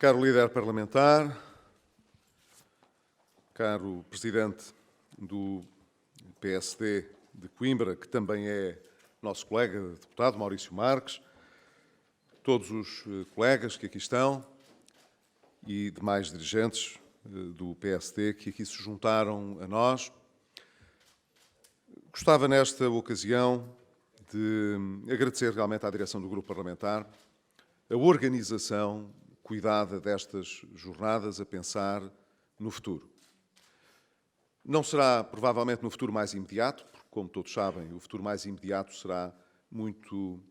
Caro líder parlamentar, caro presidente do PSD de Coimbra, que também é nosso colega deputado, Maurício Marques, todos os colegas que aqui estão e demais dirigentes do PSD que aqui se juntaram a nós. Gostava, nesta ocasião, de agradecer realmente à direção do Grupo Parlamentar a organização cuidada destas jornadas a pensar no futuro. Não será, provavelmente, no futuro mais imediato, porque, como todos sabem, o futuro mais imediato será muito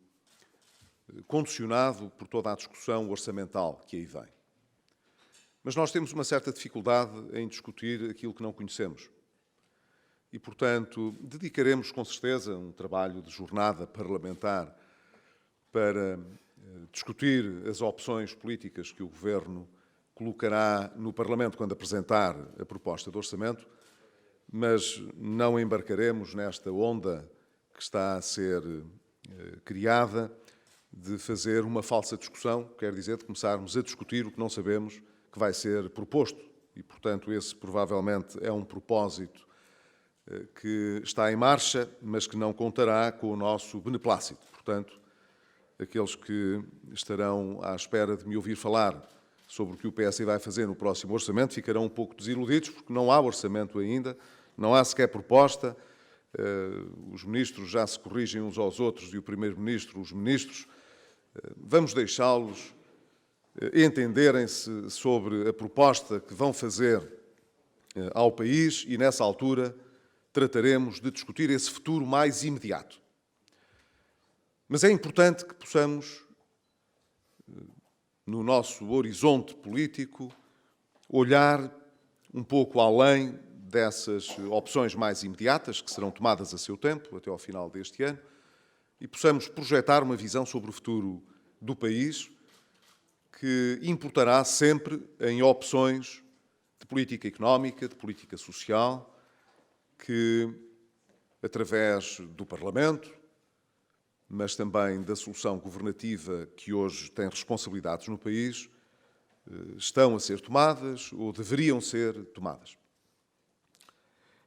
condicionado por toda a discussão orçamental que aí vem. Mas nós temos uma certa dificuldade em discutir aquilo que não conhecemos. E, portanto, dedicaremos com certeza um trabalho de jornada parlamentar para discutir as opções políticas que o Governo colocará no Parlamento quando apresentar a proposta de orçamento, mas não embarcaremos nesta onda que está a ser criada de fazer uma falsa discussão, quer dizer, de começarmos a discutir o que não sabemos que vai ser proposto. E, portanto, esse provavelmente é um propósito que está em marcha, mas que não contará com o nosso beneplácito. Portanto, aqueles que estarão à espera de me ouvir falar sobre o que o PSD vai fazer no próximo orçamento ficarão um pouco desiludidos, porque não há orçamento ainda, não há sequer proposta. Os ministros já se corrigem uns aos outros e o primeiro-ministro, os ministros. Vamos deixá-los entenderem-se sobre a proposta que vão fazer ao país e, nessa altura, trataremos de discutir esse futuro mais imediato. Mas é importante que possamos, no nosso horizonte político, olhar um pouco além dessas opções mais imediatas, que serão tomadas a seu tempo, até ao final deste ano, e possamos projetar uma visão sobre o futuro do país que importará sempre em opções de política económica, de política social, que, através do Parlamento, mas também da solução governativa que hoje tem responsabilidades no país, estão a ser tomadas ou deveriam ser tomadas.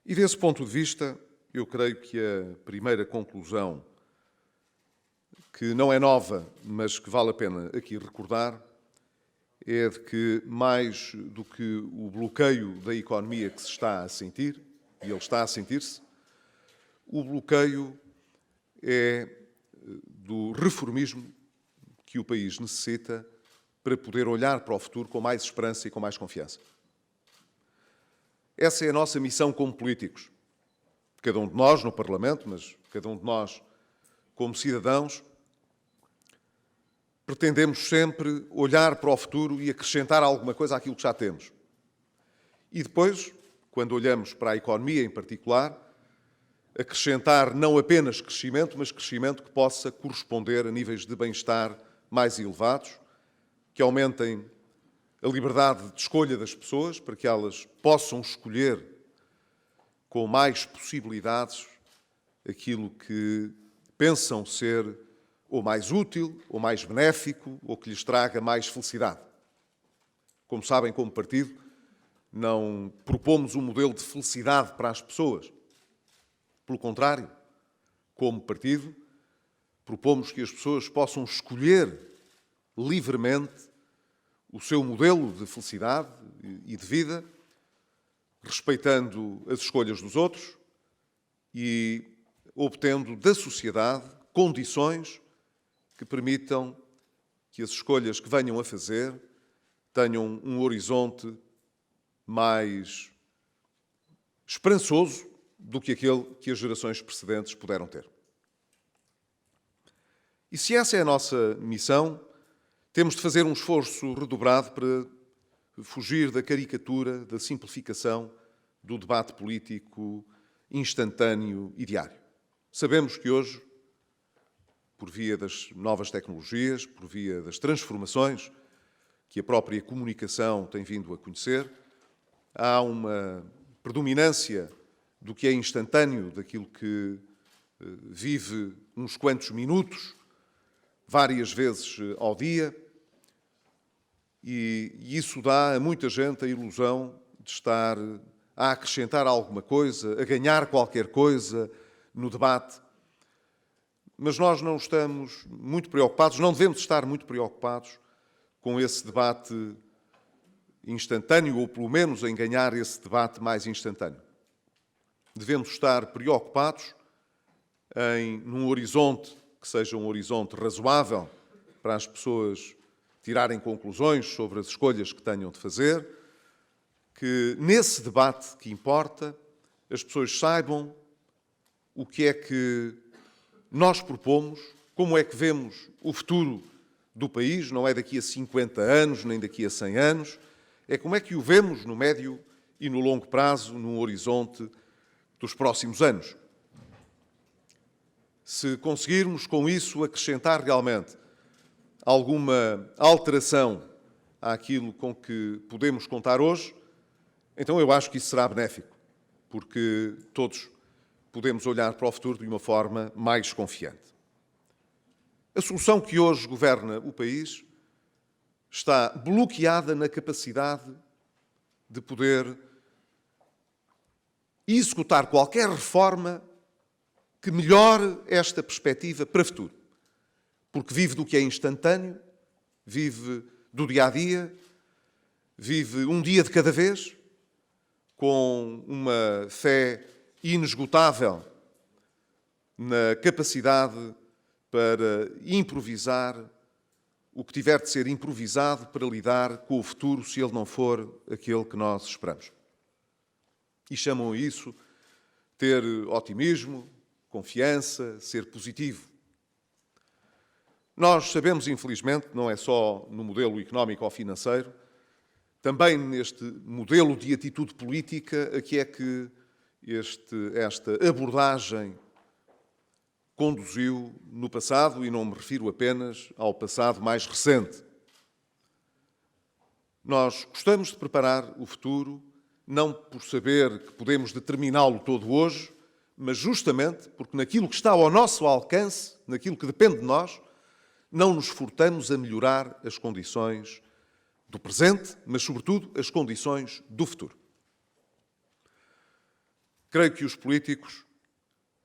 E desse ponto de vista, eu creio que a primeira conclusão, que não é nova, mas que vale a pena aqui recordar, é de que, mais do que o bloqueio da economia que se está a sentir, e ele está a sentir-se, o bloqueio é do reformismo que o país necessita para poder olhar para o futuro com mais esperança e com mais confiança. Essa é a nossa missão como políticos. Cada um de nós no Parlamento, mas cada um de nós como cidadãos, pretendemos sempre olhar para o futuro e acrescentar alguma coisa àquilo que já temos. E depois, quando olhamos para a economia em particular, acrescentar não apenas crescimento, mas crescimento que possa corresponder a níveis de bem-estar mais elevados, que aumentem a liberdade de escolha das pessoas, para que elas possam escolher com mais possibilidades aquilo que pensam ser ou mais útil, ou mais benéfico, ou que lhes traga mais felicidade. Como sabem, como partido, não propomos um modelo de felicidade para as pessoas. Pelo contrário, como partido, propomos que as pessoas possam escolher livremente o seu modelo de felicidade e de vida, respeitando as escolhas dos outros e obtendo da sociedade condições que permitam que as escolhas que venham a fazer tenham um horizonte mais esperançoso do que aquele que as gerações precedentes puderam ter. E se essa é a nossa missão, temos de fazer um esforço redobrado para fugir da caricatura, da simplificação do debate político instantâneo e diário. Sabemos que hoje, por via das novas tecnologias, por via das transformações que a própria comunicação tem vindo a conhecer, há uma predominância do que é instantâneo, daquilo que vive uns quantos minutos, várias vezes ao dia, e isso dá a muita gente a ilusão de estar a acrescentar alguma coisa, a ganhar qualquer coisa no debate. Mas nós não estamos muito preocupados, não devemos estar muito preocupados com esse debate instantâneo, ou pelo menos em ganhar esse debate mais instantâneo. Devemos estar preocupados num horizonte que seja um horizonte razoável para as pessoas tirarem conclusões sobre as escolhas que tenham de fazer, que nesse debate que importa as pessoas saibam o que é que nós propomos, como é que vemos o futuro do país, não é daqui a 50 anos, nem daqui a 100 anos, é como é que o vemos no médio e no longo prazo, num horizonte dos próximos anos. Se conseguirmos com isso acrescentar realmente alguma alteração àquilo com que podemos contar hoje, então eu acho que isso será benéfico, porque todos podemos olhar para o futuro de uma forma mais confiante. A solução que hoje governa o país está bloqueada na capacidade de poder executar qualquer reforma que melhore esta perspectiva para o futuro. Porque vive do que é instantâneo, vive do dia-a-dia, vive um dia de cada vez, com uma fé inesgotável na capacidade para improvisar o que tiver de ser improvisado para lidar com o futuro, se ele não for aquele que nós esperamos. E chamam a isso ter otimismo, confiança, ser positivo. Nós sabemos, infelizmente, não é só no modelo económico ou financeiro, também neste modelo de atitude política, a que é que esta abordagem conduziu no passado, e não me refiro apenas ao passado mais recente. Nós gostamos de preparar o futuro, não por saber que podemos determiná-lo todo hoje, mas justamente porque naquilo que está ao nosso alcance, naquilo que depende de nós, não nos furtamos a melhorar as condições do presente, mas, sobretudo, as condições do futuro. Creio que os políticos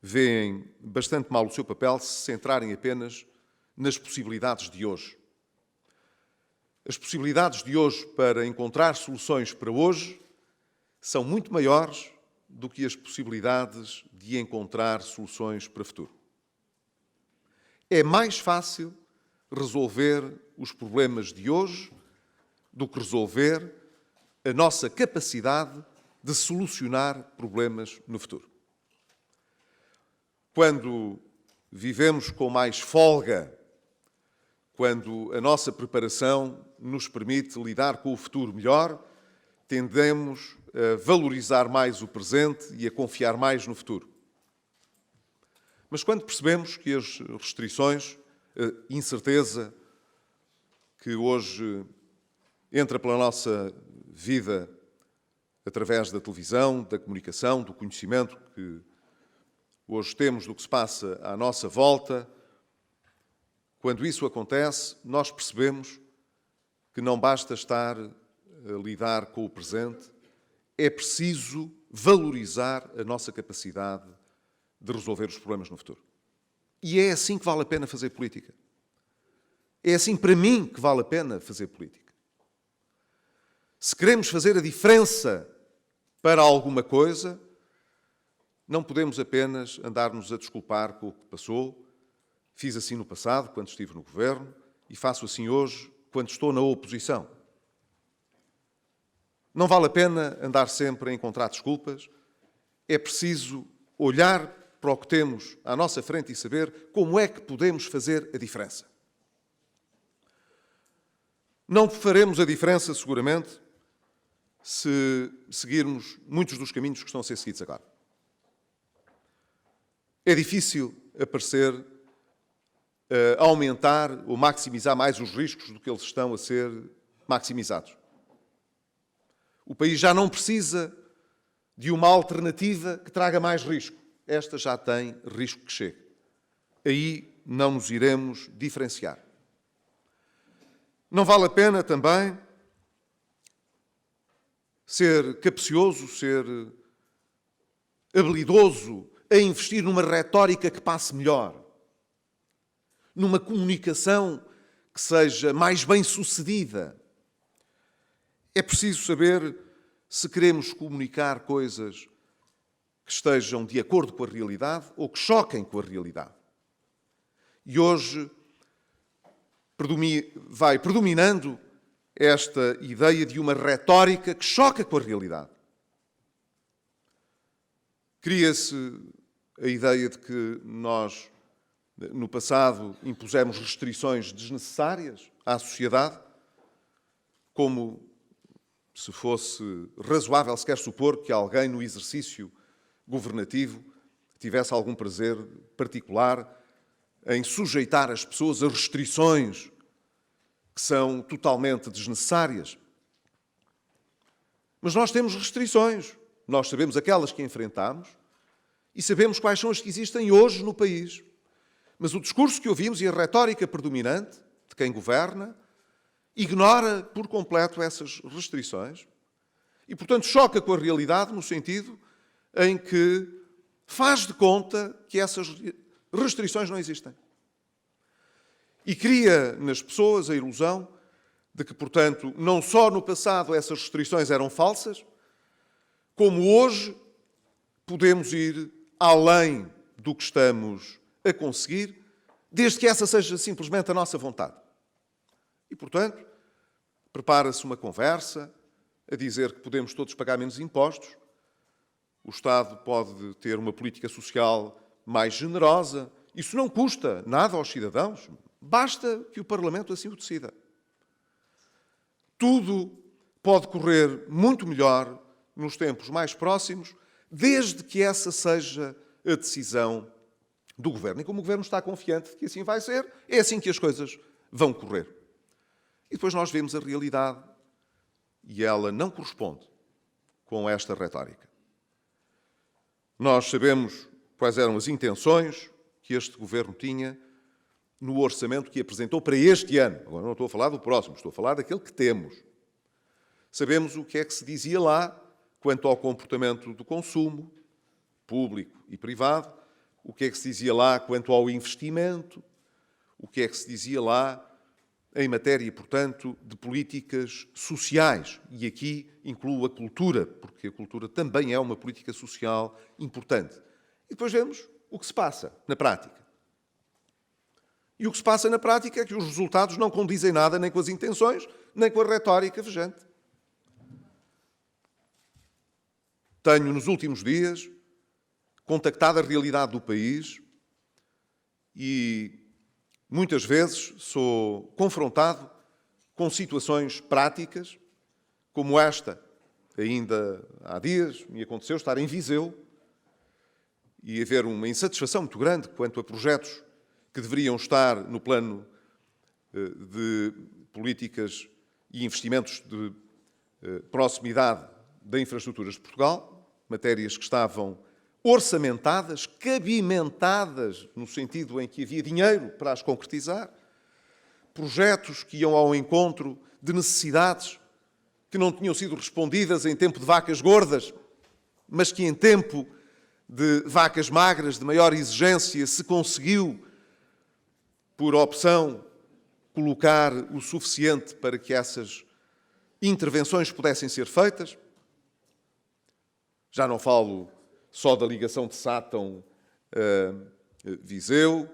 veem bastante mal o seu papel se se centrarem apenas nas possibilidades de hoje. As possibilidades de hoje para encontrar soluções para hoje são muito maiores do que as possibilidades de encontrar soluções para o futuro. É mais fácil resolver os problemas de hoje do que resolver a nossa capacidade de solucionar problemas no futuro. Quando vivemos com mais folga, quando a nossa preparação nos permite lidar com o futuro melhor, tendemos a valorizar mais o presente e a confiar mais no futuro. Mas quando percebemos que as restrições, a incerteza que hoje entra pela nossa vida através da televisão, da comunicação, do conhecimento que hoje temos do que se passa à nossa volta, quando isso acontece, nós percebemos que não basta estar a lidar com o presente, é preciso valorizar a nossa capacidade de resolver os problemas no futuro. E é assim que vale a pena fazer política. É assim, para mim, que vale a pena fazer política. Se queremos fazer a diferença para alguma coisa, não podemos apenas andar-nos a desculpar com o que passou. Fiz assim no passado, quando estive no governo, e faço assim hoje, quando estou na oposição. Não vale a pena andar sempre a encontrar desculpas. É preciso olhar para o que temos à nossa frente e saber como é que podemos fazer a diferença. Não faremos a diferença, seguramente, se seguirmos muitos dos caminhos que estão a ser seguidos agora. É difícil aparecer a aumentar ou maximizar mais os riscos do que eles estão a ser maximizados. O país já não precisa de uma alternativa que traga mais risco. Esta já tem risco que chegue. Aí não nos iremos diferenciar. Não vale a pena também ser capcioso, ser habilidoso a investir numa retórica que passe melhor, numa comunicação que seja mais bem-sucedida. É preciso saber se queremos comunicar coisas que estejam de acordo com a realidade ou que choquem com a realidade. E hoje vai predominando esta ideia de uma retórica que choca com a realidade. Cria-se a ideia de que nós, no passado, impusemos restrições desnecessárias à sociedade, como se fosse razoável sequer supor que alguém no exercício governativo tivesse algum prazer particular em sujeitar as pessoas a restrições que são totalmente desnecessárias. Mas nós temos restrições. Nós sabemos aquelas que enfrentamos e sabemos quais são as que existem hoje no país. Mas o discurso que ouvimos e a retórica predominante de quem governa ignora por completo essas restrições e, portanto, choca com a realidade no sentido em que faz de conta que essas restrições não existem. E cria nas pessoas a ilusão de que, portanto, não só no passado essas restrições eram falsas, como hoje podemos ir além do que estamos a conseguir, desde que essa seja simplesmente a nossa vontade. E, portanto, prepara-se uma conversa a dizer que podemos todos pagar menos impostos, o Estado pode ter uma política social mais generosa. Isso não custa nada aos cidadãos, basta que o Parlamento assim o decida. Tudo pode correr muito melhor nos tempos mais próximos, desde que essa seja a decisão do Governo. E como o Governo está confiante de que assim vai ser, é assim que as coisas vão correr. E depois nós vemos a realidade e ela não corresponde com esta retórica. Nós sabemos quais eram as intenções que este Governo tinha no orçamento que apresentou para este ano. Agora não estou a falar do próximo, estou a falar daquele que temos. Sabemos o que é que se dizia lá quanto ao comportamento do consumo, público e privado, o que é que se dizia lá quanto ao investimento, o que é que se dizia lá em matéria, portanto, de políticas sociais. E aqui incluo a cultura, porque a cultura também é uma política social importante. E depois vemos o que se passa na prática. E o que se passa na prática é que os resultados não condizem nada nem com as intenções, nem com a retórica vigente. Tenho, nos últimos dias, contactado a realidade do país e muitas vezes sou confrontado com situações práticas, como esta. Ainda há dias me aconteceu estar em Viseu e haver uma insatisfação muito grande quanto a projetos que deveriam estar no plano de políticas e investimentos de proximidade da infraestruturas de Portugal, matérias que estavam orçamentadas, cabimentadas, no sentido em que havia dinheiro para as concretizar, projetos que iam ao encontro de necessidades que não tinham sido respondidas em tempo de vacas gordas, mas que em tempo de vacas magras, de maior exigência, se conseguiu, por opção, colocar o suficiente para que essas intervenções pudessem ser feitas. Já não falo só da ligação de Sátão a Viseu,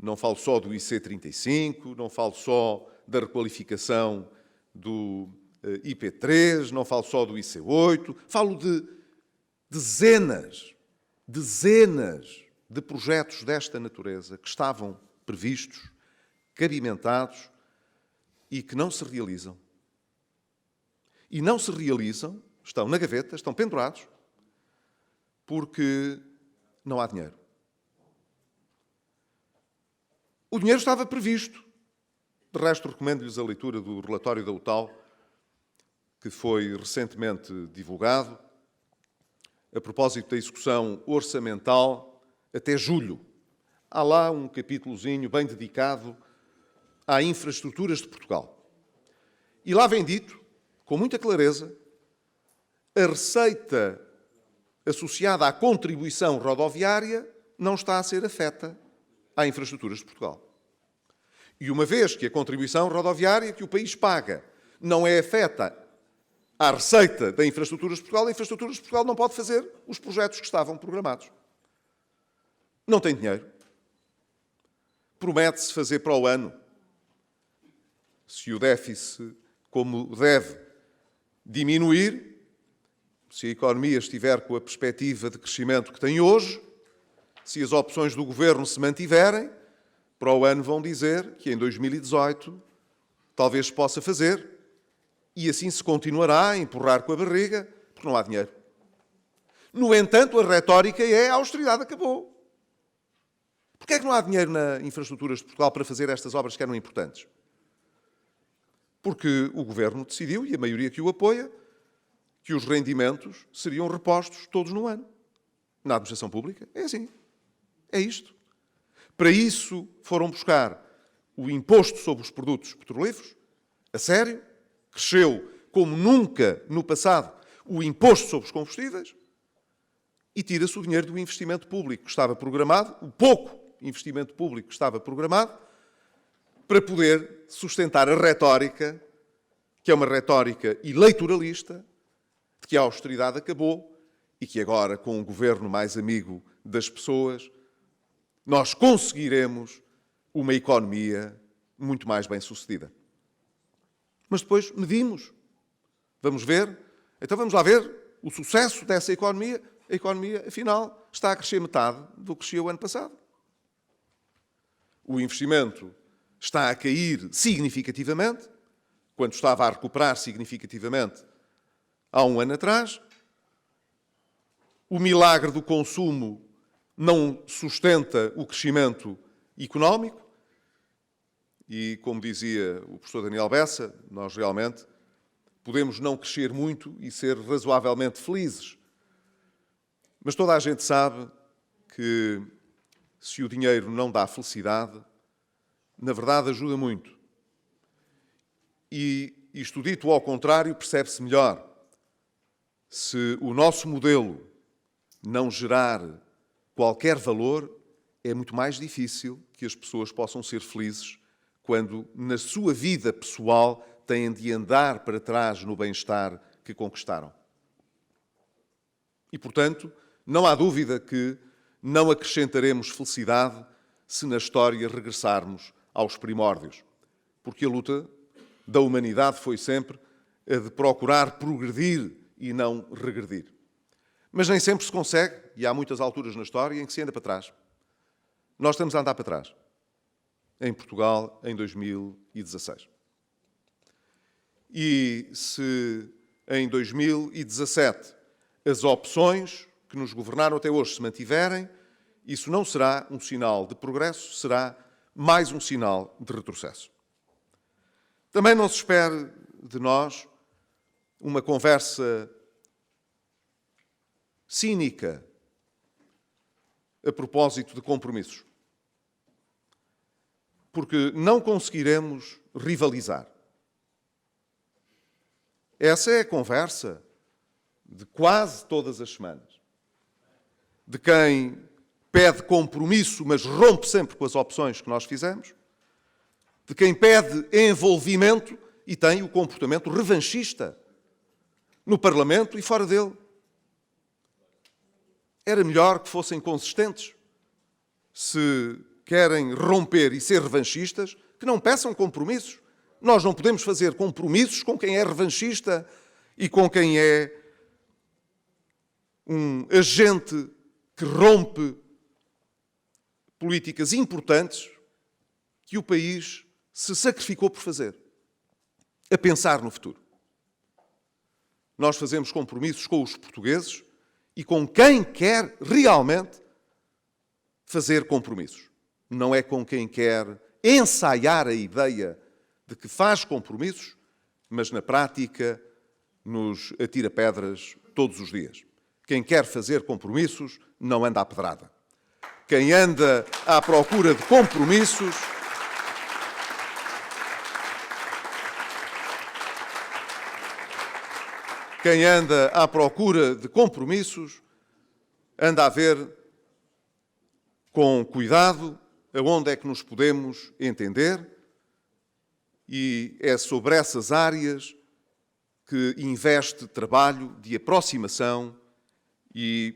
não falo só do IC35, não falo só da requalificação do IP3, não falo só do IC8, falo de dezenas de projetos desta natureza que estavam previstos, cabimentados e que não se realizam. E não se realizam, estão na gaveta, estão pendurados, porque não há dinheiro. O dinheiro estava previsto. De resto, recomendo-lhes a leitura do relatório da UTAL, que foi recentemente divulgado, a propósito da execução orçamental até julho. Há lá um capítulozinho bem dedicado à infraestruturas de Portugal. E lá vem dito, com muita clareza, a receita associada à contribuição rodoviária não está a ser afeta à infraestruturas de Portugal. E uma vez que a contribuição rodoviária que o país paga não é afeta à receita da infraestruturas de Portugal, a infraestruturas de Portugal não pode fazer os projetos que estavam programados. Não tem dinheiro. Promete-se fazer para o ano, se o déficit, como deve, diminuir, se a economia estiver com a perspectiva de crescimento que tem hoje, se as opções do Governo se mantiverem, para o ano vão dizer que em 2018 talvez se possa fazer e assim se continuará a empurrar com a barriga porque não há dinheiro. No entanto, a retórica é a austeridade acabou. Porquê é que não há dinheiro na infraestruturas de Portugal para fazer estas obras que eram importantes? Porque o Governo decidiu, e a maioria que o apoia, que os rendimentos seriam repostos todos no ano. Na administração pública é assim. É isto. Para isso foram buscar o imposto sobre os produtos petrolíferos, a sério, cresceu como nunca no passado o imposto sobre os combustíveis e tira-se o dinheiro do investimento público que estava programado, o pouco investimento público que estava programado, para poder sustentar a retórica, que é uma retórica eleitoralista, de que a austeridade acabou e que agora, com um governo mais amigo das pessoas, nós conseguiremos uma economia muito mais bem-sucedida. Mas depois medimos. Vamos ver. Então vamos lá ver o sucesso dessa economia. A economia, afinal, está a crescer metade do que crescia o ano passado. O investimento está a cair significativamente, quando estava a recuperar significativamente há um ano atrás. O milagre do consumo não sustenta o crescimento económico e, como dizia o professor Daniel Bessa, nós realmente podemos não crescer muito e ser razoavelmente felizes. Mas toda a gente sabe que se o dinheiro não dá felicidade, na verdade ajuda muito. E isto dito ao contrário, percebe-se melhor. Se o nosso modelo não gerar qualquer valor, é muito mais difícil que as pessoas possam ser felizes quando, na sua vida pessoal, têm de andar para trás no bem-estar que conquistaram. E, portanto, não há dúvida que não acrescentaremos felicidade se na história regressarmos aos primórdios, porque a luta da humanidade foi sempre a de procurar progredir e não regredir. Mas nem sempre se consegue, e há muitas alturas na história em que se anda para trás. Nós estamos a andar para trás, em Portugal, em 2016. E se em 2017 as opções que nos governaram até hoje se mantiverem, isso não será um sinal de progresso, será mais um sinal de retrocesso. Também não se espere de nós uma conversa cínica a propósito de compromissos. Porque não conseguiremos rivalizar. Essa é a conversa de quase todas as semanas. De quem pede compromisso, mas rompe sempre com as opções que nós fizemos. De quem pede envolvimento e tem o comportamento revanchista no Parlamento e fora dele. Era melhor que fossem consistentes. Se querem romper e ser revanchistas, que não peçam compromissos. Nós não podemos fazer compromissos com quem é revanchista e com quem é um agente que rompe políticas importantes que o país se sacrificou por fazer, a pensar no futuro. Nós fazemos compromissos com os portugueses e com quem quer realmente fazer compromissos. Não é com quem quer ensaiar a ideia de que faz compromissos, mas na prática nos atira pedras todos os dias. Quem quer fazer compromissos não anda à pedrada. Quem anda à procura de compromissos quem anda à procura de compromissos, anda a ver com cuidado aonde é que nos podemos entender, e é sobre essas áreas que investe trabalho de aproximação e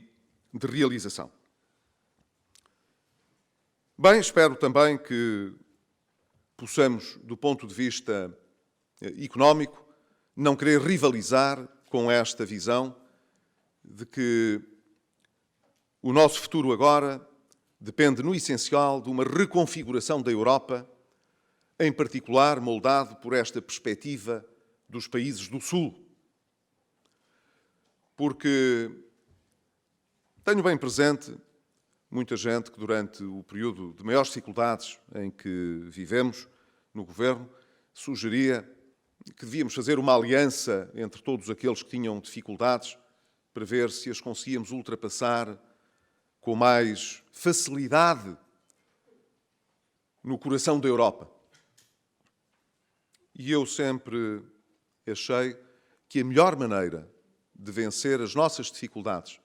de realização. Bem, espero também que possamos, do ponto de vista económico, não querer rivalizar com esta visão de que o nosso futuro agora depende, no essencial, de uma reconfiguração da Europa, em particular moldado por esta perspectiva dos países do Sul. Porque tenho bem presente muita gente que, durante o período de maiores dificuldades em que vivemos no governo, sugeria que devíamos fazer uma aliança entre todos aqueles que tinham dificuldades para ver se as conseguíamos ultrapassar com mais facilidade no coração da Europa. E eu sempre achei que a melhor maneira de vencer as nossas dificuldades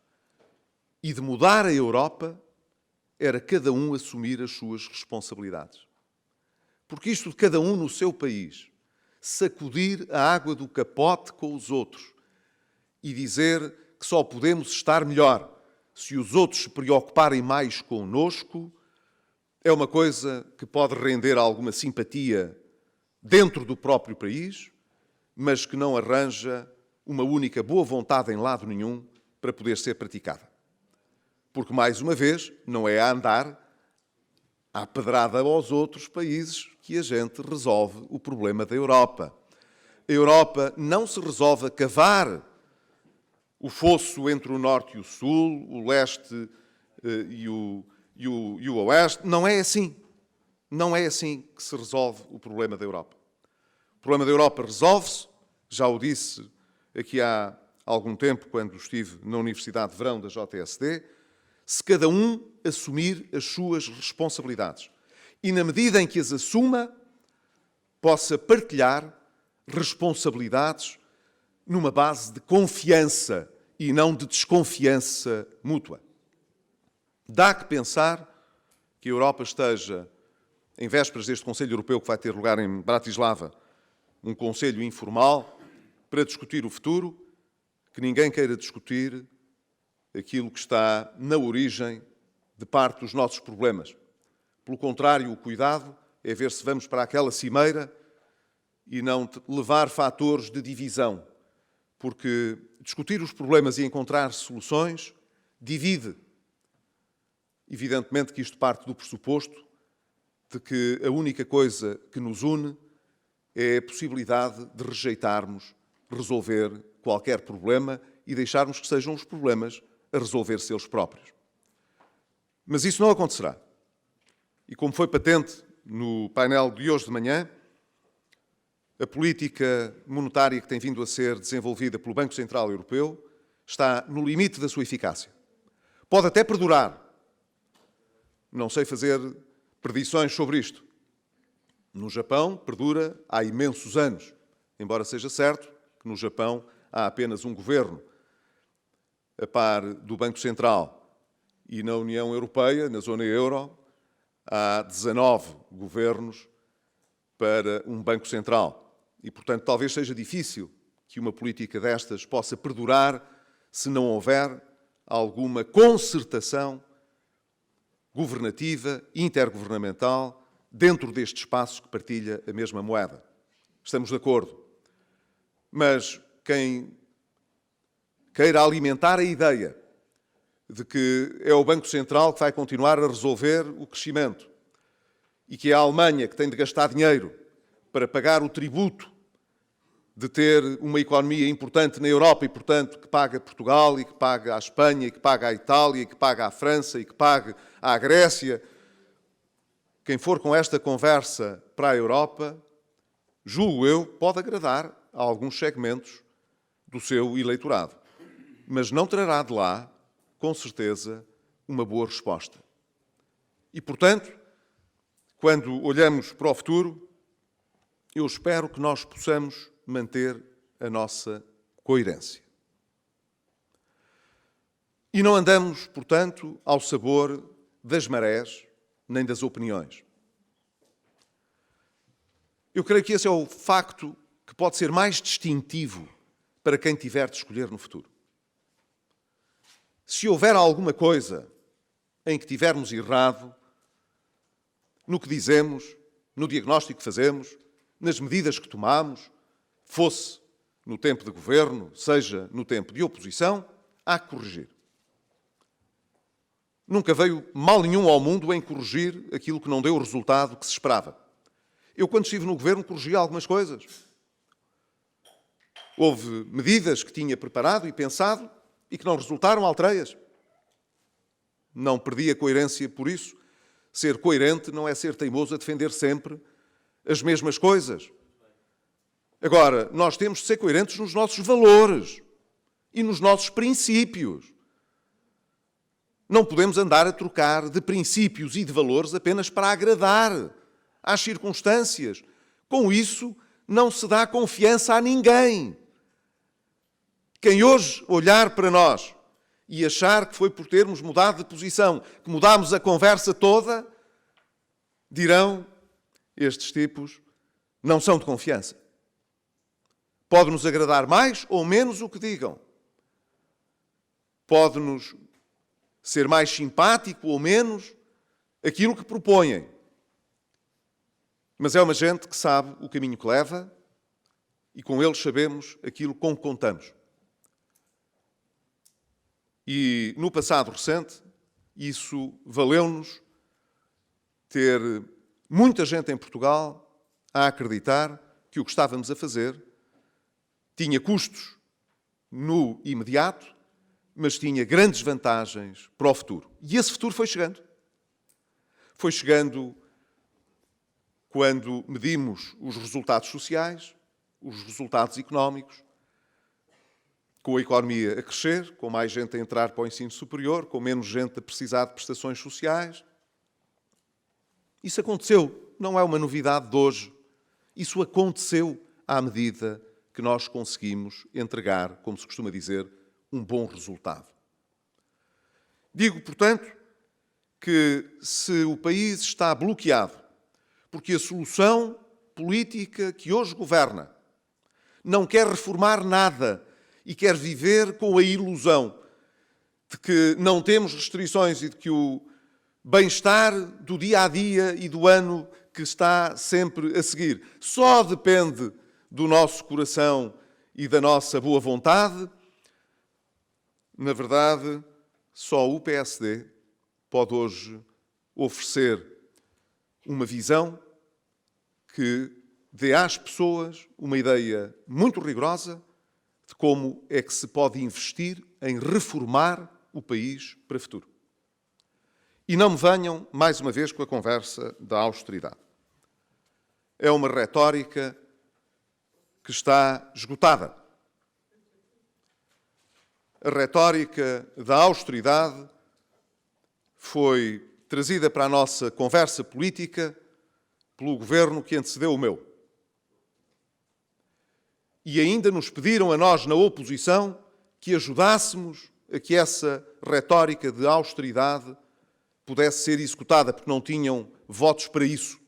e de mudar a Europa era cada um assumir as suas responsabilidades. Porque isto de cada um no seu país, sacudir a água do capote com os outros e dizer que só podemos estar melhor se os outros se preocuparem mais connosco, é uma coisa que pode render alguma simpatia dentro do próprio país, mas que não arranja uma única boa vontade em lado nenhum para poder ser praticada. Porque, mais uma vez, não é a andar à pedrada aos outros países que a gente resolve o problema da Europa. A Europa não se resolve a cavar o fosso entre o norte e o sul, o leste e o oeste. Não é assim. Não é assim que se resolve o problema da Europa. O problema da Europa resolve-se, já o disse aqui há algum tempo, quando estive na Universidade de Verão da JSD, se cada um assumir as suas responsabilidades. E, na medida em que as assuma, possa partilhar responsabilidades numa base de confiança e não de desconfiança mútua. Dá que pensar que a Europa esteja, em vésperas deste Conselho Europeu que vai ter lugar em Bratislava, um conselho informal para discutir o futuro, que ninguém queira discutir aquilo que está na origem de parte dos nossos problemas. Pelo contrário, o cuidado é ver se vamos para aquela cimeira e não levar fatores de divisão, porque discutir os problemas e encontrar soluções divide. Evidentemente que isto parte do pressuposto de que a única coisa que nos une é a possibilidade de rejeitarmos resolver qualquer problema e deixarmos que sejam os problemas a resolver-se eles próprios. Mas isso não acontecerá. E como foi patente no painel de hoje de manhã, a política monetária que tem vindo a ser desenvolvida pelo Banco Central Europeu está no limite da sua eficácia. Pode até perdurar. Não sei fazer predições sobre isto. No Japão, perdura há imensos anos, embora seja certo que no Japão há apenas um governo a par do Banco Central, e na União Europeia, na zona euro, há 19 governos para um Banco Central. E, portanto, talvez seja difícil que uma política destas possa perdurar se não houver alguma concertação governativa, intergovernamental, dentro deste espaço que partilha a mesma moeda. Estamos de acordo. Mas quem queira alimentar a ideia de que é o Banco Central que vai continuar a resolver o crescimento e que é a Alemanha que tem de gastar dinheiro para pagar o tributo de ter uma economia importante na Europa e, portanto, que paga Portugal e que paga a Espanha e que paga a Itália e que paga a França e que paga a Grécia. Quem for com esta conversa para a Europa, julgo eu, pode agradar a alguns segmentos do seu eleitorado, mas não trará de lá, com certeza, uma boa resposta. E, portanto, quando olhamos para o futuro, eu espero que nós possamos manter a nossa coerência. E não andamos, portanto, ao sabor das marés nem das opiniões. Eu creio que esse é o facto que pode ser mais distintivo para quem tiver de escolher no futuro. Se houver alguma coisa em que tivermos errado, no que dizemos, no diagnóstico que fazemos, nas medidas que tomamos, fosse no tempo de governo, seja no tempo de oposição, há que corrigir. Nunca veio mal nenhum ao mundo em corrigir aquilo que não deu o resultado que se esperava. Eu, quando estive no governo, corrigi algumas coisas. Houve medidas que tinha preparado e pensado e que não resultaram, alterei-as. Não perdi a coerência por isso. Ser coerente não é ser teimoso a defender sempre as mesmas coisas. Agora, nós temos de ser coerentes nos nossos valores e nos nossos princípios. Não podemos andar a trocar de princípios e de valores apenas para agradar às circunstâncias. Com isso, não se dá confiança a ninguém. Quem hoje olhar para nós e achar que foi por termos mudado de posição, que mudámos a conversa toda, dirão, estes tipos não são de confiança. Pode-nos agradar mais ou menos o que digam. Pode-nos ser mais simpático ou menos aquilo que propõem. Mas é uma gente que sabe o caminho que leva e com eles sabemos aquilo com que contamos. E no passado recente, isso valeu-nos ter muita gente em Portugal a acreditar que o que estávamos a fazer tinha custos no imediato, mas tinha grandes vantagens para o futuro. E esse futuro foi chegando. Foi chegando quando medimos os resultados sociais, os resultados económicos, com a economia a crescer, com mais gente a entrar para o ensino superior, com menos gente a precisar de prestações sociais. Isso aconteceu, não é uma novidade de hoje. Isso aconteceu à medida que nós conseguimos entregar, como se costuma dizer, um bom resultado. Digo, portanto, que se o país está bloqueado porque a solução política que hoje governa não quer reformar nada e quer viver com a ilusão de que não temos restrições e de que o bem-estar do dia-a-dia e do ano que está sempre a seguir só depende do nosso coração e da nossa boa vontade, na verdade, só o PSD pode hoje oferecer uma visão que dê às pessoas uma ideia muito rigorosa de como é que se pode investir em reformar o país para o futuro. E não me venham, mais uma vez, com a conversa da austeridade. É uma retórica que está esgotada. A retórica da austeridade foi trazida para a nossa conversa política pelo governo que antecedeu o meu. E ainda nos pediram a nós, na oposição, que ajudássemos a que essa retórica de austeridade pudesse ser executada, porque não tinham votos para isso.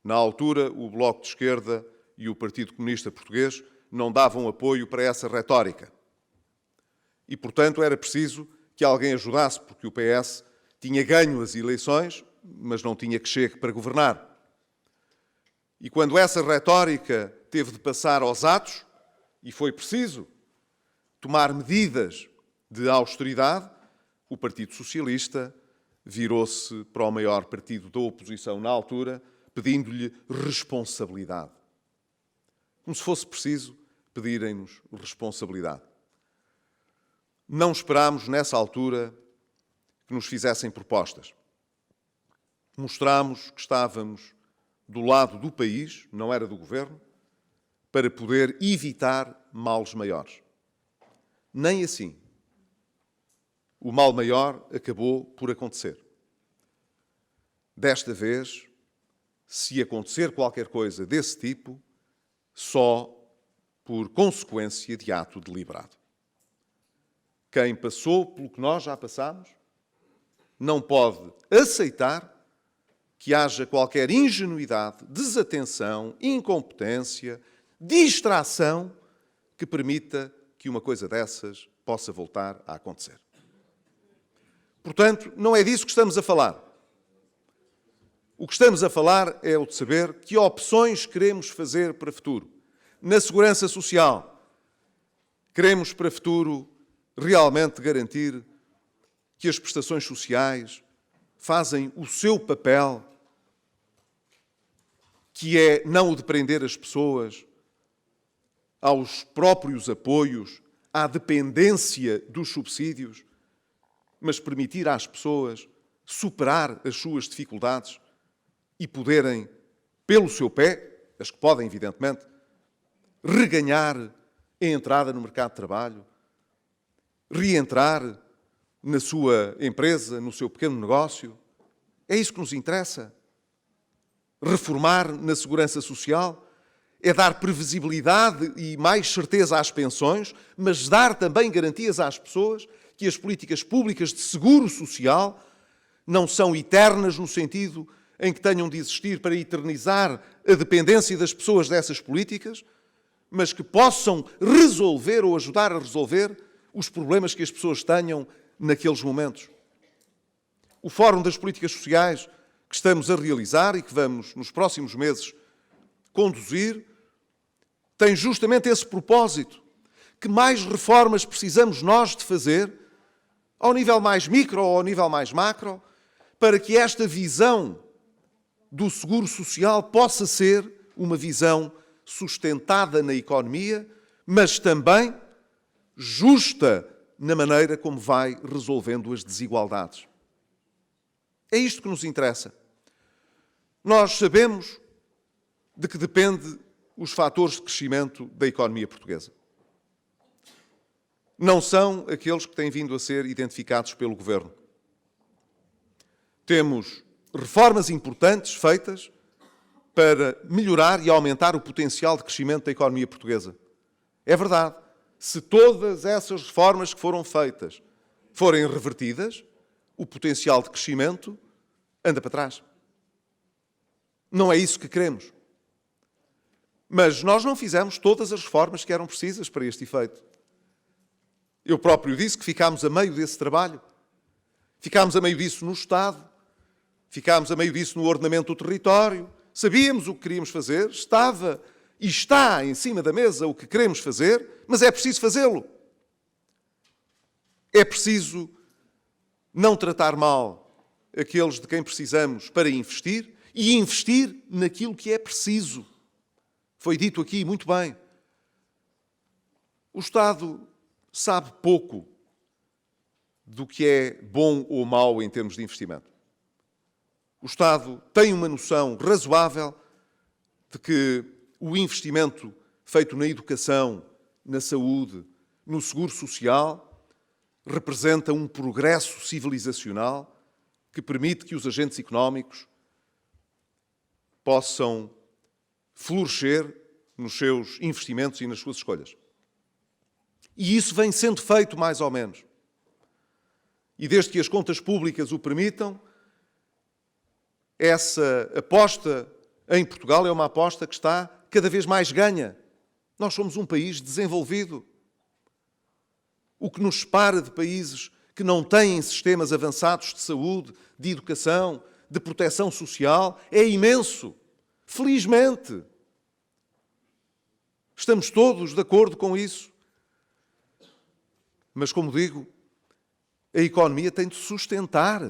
Na altura, o Bloco de Esquerda e o Partido Comunista Português não davam apoio para essa retórica. E, portanto, era preciso que alguém ajudasse, porque o PS tinha ganho as eleições, mas não tinha que chegue para governar. E quando essa retórica teve de passar aos atos, e foi preciso tomar medidas de austeridade, o Partido Socialista virou-se para o maior partido da oposição na altura, pedindo-lhe responsabilidade. Como se fosse preciso pedirem-nos responsabilidade. Não esperámos, nessa altura, que nos fizessem propostas. Mostrámos que estávamos do lado do país, não era do governo, para poder evitar males maiores. Nem assim. O mal maior acabou por acontecer. Desta vez, se acontecer qualquer coisa desse tipo, só por consequência de ato deliberado. quem passou pelo que nós já passámos não pode aceitar que haja qualquer ingenuidade, desatenção, incompetência, distração que permita que uma coisa dessas possa voltar a acontecer. Portanto, não é disso que estamos a falar. O que estamos a falar é o de saber que opções queremos fazer para o futuro. Na segurança social, queremos para o futuro realmente garantir que as prestações sociais fazem o seu papel, que é não o de prender as pessoas aos próprios apoios, à dependência dos subsídios, mas permitir às pessoas superar as suas dificuldades e poderem, pelo seu pé, as que podem, evidentemente, reganhar a entrada no mercado de trabalho, reentrar na sua empresa, no seu pequeno negócio. É isso que nos interessa. Reformar na segurança social é dar previsibilidade e mais certeza às pensões, mas dar também garantias às pessoas que as políticas públicas de seguro social não são eternas no sentido em que tenham de existir para eternizar a dependência das pessoas dessas políticas, mas que possam resolver ou ajudar a resolver os problemas que as pessoas tenham naqueles momentos. O Fórum das Políticas Sociais que estamos a realizar e que vamos, nos próximos meses, conduzir, tem justamente esse propósito. Que mais reformas precisamos nós de fazer, ao nível mais micro ou ao nível mais macro, para que esta visão do seguro social possa ser uma visão sustentada na economia, mas também justa na maneira como vai resolvendo as desigualdades. É isto que nos interessa. Nós sabemos de que depende os fatores de crescimento da economia portuguesa. Não são aqueles que têm vindo a ser identificados pelo Governo. Temos reformas importantes feitas para melhorar e aumentar o potencial de crescimento da economia portuguesa. É verdade. Se todas essas reformas que foram feitas forem revertidas, o potencial de crescimento anda para trás. Não é isso que queremos. Mas nós não fizemos todas as reformas que eram precisas para este efeito. Eu próprio disse que ficámos a meio desse trabalho. Ficámos a meio disso no Estado. Ficámos a meio disso no ordenamento do território. Sabíamos o que queríamos fazer. Estava e está em cima da mesa o que queremos fazer, mas é preciso fazê-lo. É preciso não tratar mal aqueles de quem precisamos para investir e investir naquilo que é preciso. Foi dito aqui muito bem. O Estado sabe pouco do que é bom ou mau em termos de investimento. O Estado tem uma noção razoável de que o investimento feito na educação, na saúde, no seguro social, representa um progresso civilizacional que permite que os agentes económicos possam florescer nos seus investimentos e nas suas escolhas. E isso vem sendo feito mais ou menos. E desde que as contas públicas o permitam, essa aposta em Portugal é uma aposta que está cada vez mais ganha. Nós somos um país desenvolvido. O que nos separa de países que não têm sistemas avançados de saúde, de educação, de proteção social é imenso. Felizmente. Estamos todos de acordo com isso. Mas, como digo, a economia tem de sustentar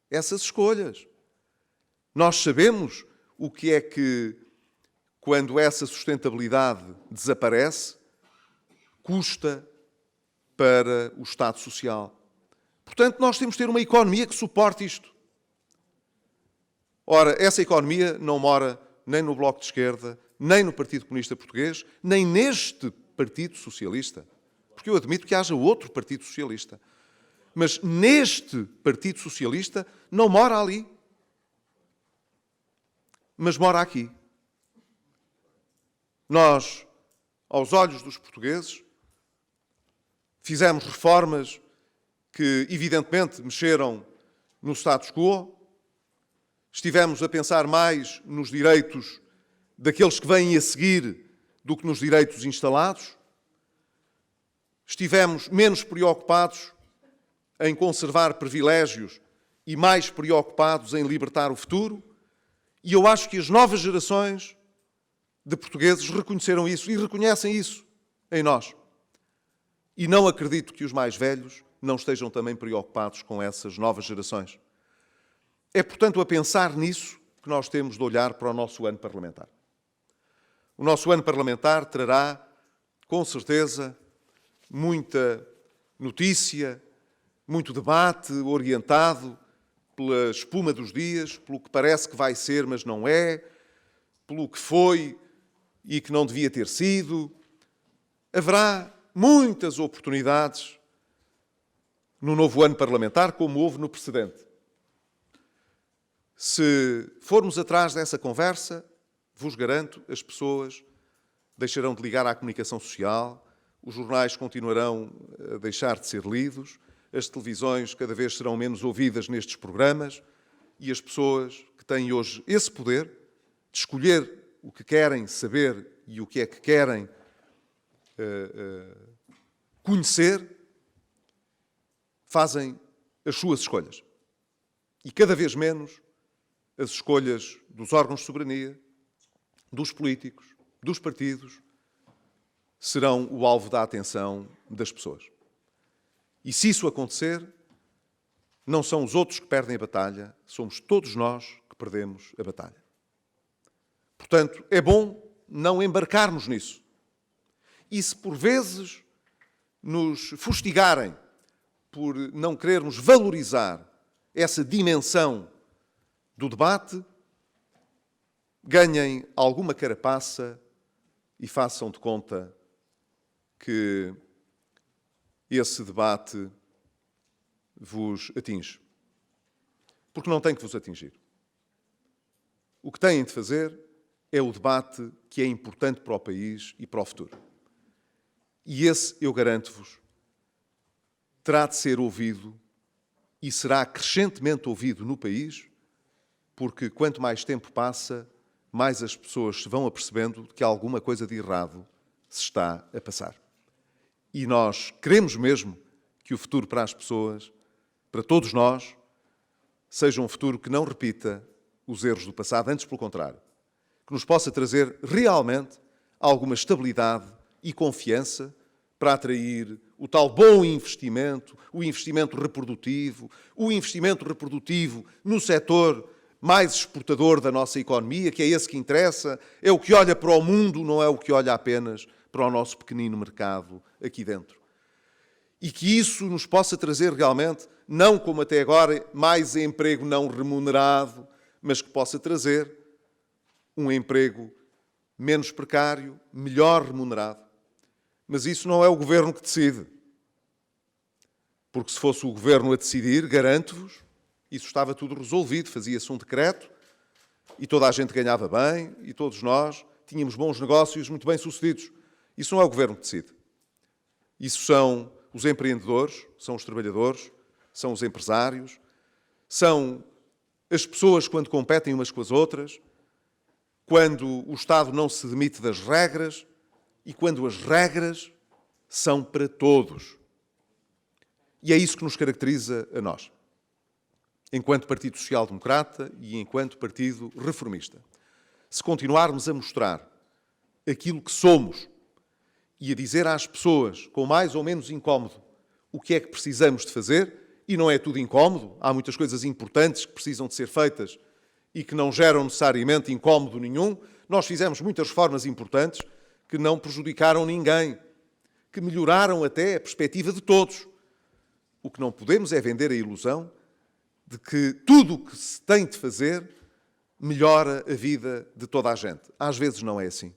essas escolhas. Nós sabemos o que é que, quando essa sustentabilidade desaparece, custa para o Estado Social. Portanto, nós temos de ter uma economia que suporte isto. Ora, essa economia não mora nem no Bloco de Esquerda, nem no Partido Comunista Português, nem neste Partido Socialista. Porque eu admito que haja outro Partido Socialista. Mas neste Partido Socialista não mora ali. Mas mora aqui. Nós, aos olhos dos portugueses, fizemos reformas que evidentemente mexeram no status quo. Estivemos a pensar mais nos direitos daqueles que vêm a seguir do que nos direitos instalados. Estivemos menos preocupados em conservar privilégios e mais preocupados em libertar o futuro. E eu acho que as novas gerações de portugueses reconheceram isso e reconhecem isso em nós. E não acredito que os mais velhos não estejam também preocupados com essas novas gerações. É, portanto, a pensar nisso que nós temos de olhar para o nosso ano parlamentar. O nosso ano parlamentar trará, com certeza, muita notícia, muito debate orientado pela espuma dos dias, pelo que parece que vai ser, mas não é, pelo que foi e que não devia ter sido. Haverá muitas oportunidades no novo ano parlamentar, como houve no precedente. Se formos atrás dessa conversa, vos garanto, as pessoas deixarão de ligar à comunicação social, os jornais continuarão a deixar de ser lidos, as televisões cada vez serão menos ouvidas nestes programas e as pessoas que têm hoje esse poder de escolher o que querem saber e o que é que querem conhecer, fazem as suas escolhas. E cada vez menos as escolhas dos órgãos de soberania, dos políticos, dos partidos, serão o alvo da atenção das pessoas. E se isso acontecer, não são os outros que perdem a batalha, somos todos nós que perdemos a batalha. Portanto, é bom não embarcarmos nisso. E se por vezes nos fustigarem por não querermos valorizar essa dimensão do debate, ganhem alguma carapaça e façam de conta que esse debate vos atinge. Porque não tem que vos atingir. O que têm de fazer é o debate que é importante para o país e para o futuro. E esse, eu garanto-vos, terá de ser ouvido e será crescentemente ouvido no país, porque quanto mais tempo passa, mais as pessoas se vão apercebendo de que alguma coisa de errado se está a passar. E nós queremos mesmo que o futuro para as pessoas, para todos nós, seja um futuro que não repita os erros do passado, antes pelo contrário, que nos possa trazer realmente alguma estabilidade e confiança para atrair o tal bom investimento, o investimento reprodutivo no setor mais exportador da nossa economia, que é esse que interessa, é o que olha para o mundo, não é o que olha apenas para o nosso pequenino mercado aqui dentro. E que isso nos possa trazer realmente, não como até agora, mais emprego não remunerado, mas que possa trazer um emprego menos precário, melhor remunerado. Mas isso não é o Governo que decide. Porque se fosse o Governo a decidir, garanto-vos, isso estava tudo resolvido, fazia-se um decreto e toda a gente ganhava bem e todos nós tínhamos bons negócios muito bem sucedidos. Isso não é o Governo que decide. Isso são os empreendedores, são os trabalhadores, são os empresários, são as pessoas quando competem umas com as outras, quando o Estado não se demite das regras e quando as regras são para todos. E é isso que nos caracteriza a nós, enquanto Partido Social Democrata e enquanto Partido Reformista. Se continuarmos a mostrar aquilo que somos e a dizer às pessoas, com mais ou menos incómodo, o que é que precisamos de fazer, e não é tudo incómodo, há muitas coisas importantes que precisam de ser feitas e que não geram necessariamente incómodo nenhum. Nós fizemos muitas reformas importantes que não prejudicaram ninguém, que melhoraram até a perspectiva de todos. O que não podemos é vender a ilusão de que tudo o que se tem de fazer melhora a vida de toda a gente. Às vezes não é assim.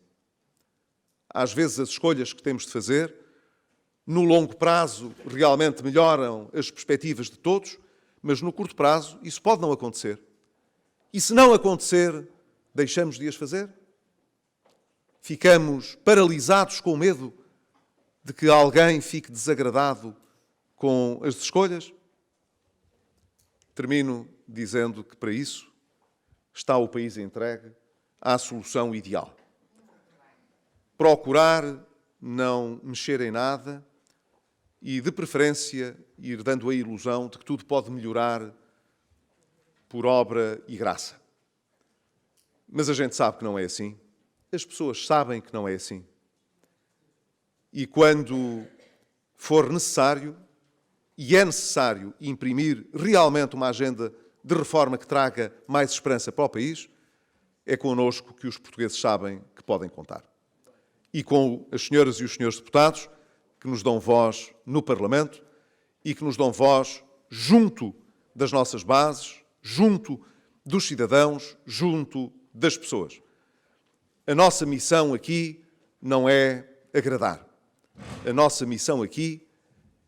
Às vezes as escolhas que temos de fazer, no longo prazo, realmente melhoram as perspectivas de todos, mas no curto prazo isso pode não acontecer. E se não acontecer, deixamos de as fazer? Ficamos paralisados com medo de que alguém fique desagradado com as escolhas. Termino dizendo que, para isso, está o país entregue à solução ideal. Procurar não mexer em nada e, de preferência, ir dando a ilusão de que tudo pode melhorar por obra e graça. Mas a gente sabe que não é assim. As pessoas sabem que não é assim. E quando for necessário, e é necessário imprimir realmente uma agenda de reforma que traga mais esperança para o país, é connosco que os portugueses sabem que podem contar. E com as senhoras e os senhores deputados que nos dão voz no Parlamento e que nos dão voz junto das nossas bases, junto dos cidadãos, junto das pessoas. A nossa missão aqui não é agradar. A nossa missão aqui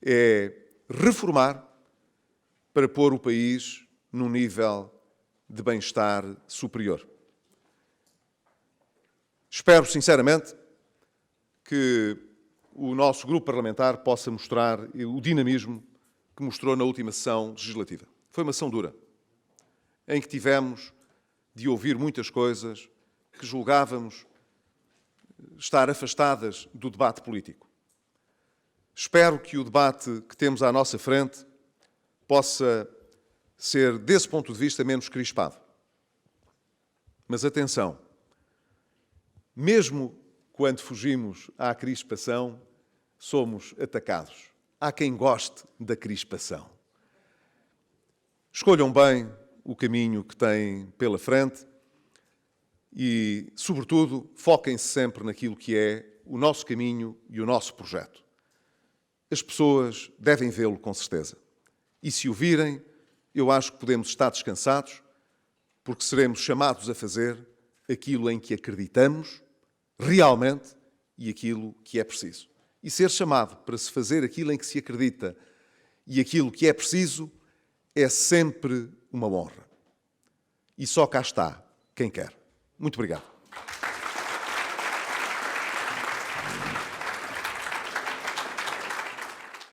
é reformar para pôr o país num nível de bem-estar superior. Espero, sinceramente, que o nosso grupo parlamentar possa mostrar o dinamismo que mostrou na última sessão legislativa. Foi uma sessão dura, em que tivemos de ouvir muitas coisas que julgávamos estar afastadas do debate político. Espero que o debate que temos à nossa frente possa ser, desse ponto de vista, menos crispado. Mas atenção, mesmo quando fugimos à crispação, somos atacados. Há quem goste da crispação. Escolham bem o caminho que têm pela frente e, sobretudo, foquem-se sempre naquilo que é o nosso caminho e o nosso projeto. As pessoas devem vê-lo com certeza. E se o virem, eu acho que podemos estar descansados, porque seremos chamados a fazer aquilo em que acreditamos realmente e aquilo que é preciso. E ser chamado para se fazer aquilo em que se acredita e aquilo que é preciso é sempre uma honra. E só cá está quem quer. Muito obrigado.